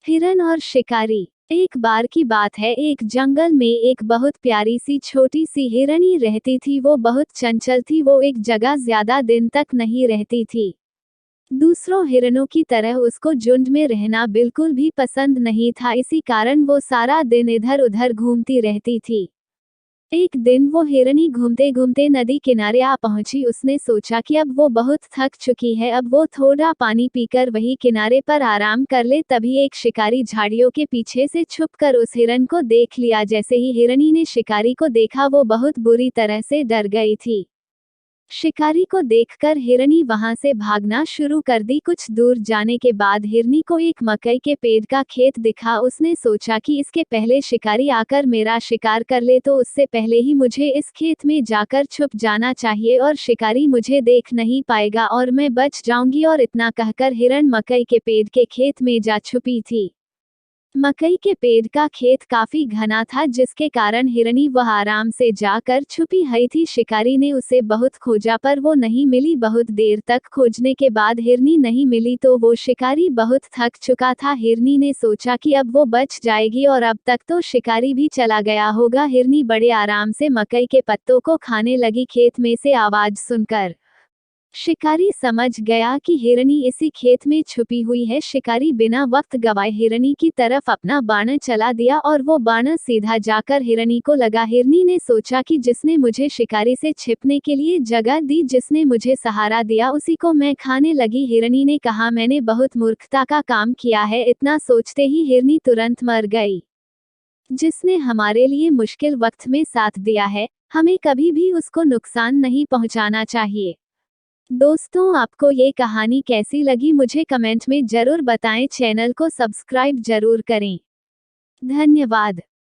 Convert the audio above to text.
हिरन और शिकारी। एक बार की बात है, एक जंगल में एक बहुत प्यारी सी छोटी सी हिरनी रहती थी। वो बहुत चंचल थी, वो एक जगह ज्यादा दिन तक नहीं रहती थी। दूसरों हिरनों की तरह उसको झुंड में रहना बिल्कुल भी पसंद नहीं था, इसी कारण वो सारा दिन इधर उधर घूमती रहती थी। एक दिन वो हिरनी घूमते घूमते नदी किनारे आ पहुंची। उसने सोचा कि अब वो बहुत थक चुकी है, अब वो थोड़ा पानी पीकर वही किनारे पर आराम कर ले। तभी एक शिकारी झाड़ियों के पीछे से छुपकर उस हिरन को देख लिया। जैसे ही हिरनी ने शिकारी को देखा, वो बहुत बुरी तरह से डर गई थी। शिकारी को देखकर हिरनी वहां से भागना शुरू कर दी। कुछ दूर जाने के बाद हिरनी को एक मकई के पेड़ का खेत दिखा। उसने सोचा कि इसके पहले शिकारी आकर मेरा शिकार कर ले तो उससे पहले ही मुझे इस खेत में जाकर छुप जाना चाहिए और शिकारी मुझे देख नहीं पाएगा और मैं बच जाऊंगी। और इतना कहकर हिरन मकई के पेड़ के खेत में जा छुपी थी। मकई के पेड़ का खेत काफी घना था, जिसके कारण हिरनी वह आराम से जाकर छुपी हुई थी। शिकारी ने उसे बहुत खोजा पर वो नहीं मिली। बहुत देर तक खोजने के बाद हिरनी नहीं मिली तो वो शिकारी बहुत थक चुका था। हिरनी ने सोचा कि अब वो बच जाएगी और अब तक तो शिकारी भी चला गया होगा। हिरनी बड़े आराम से मकई के पत्तों को खाने लगी। खेत में से आवाज सुनकर शिकारी समझ गया कि हिरनी इसी खेत में छुपी हुई है। शिकारी बिना वक्त गवाए हिरनी की तरफ अपना बाण चला दिया और वो बाण सीधा जाकर हिरनी को लगा। हिरनी ने सोचा कि जिसने मुझे शिकारी से छिपने के लिए जगह दी, जिसने मुझे सहारा दिया, उसी को मैं खाने लगी। हिरनी ने कहा, मैंने बहुत मूर्खता का काम किया है। इतना सोचते ही हिरनी तुरंत मर गई। जिसने हमारे लिए मुश्किल वक्त में साथ दिया है, हमें कभी भी उसको नुकसान नहीं पहुंचाना चाहिए। दोस्तों, आपको ये कहानी कैसी लगी मुझे कमेंट में जरूर बताएं। चैनल को सब्सक्राइब जरूर करें। धन्यवाद।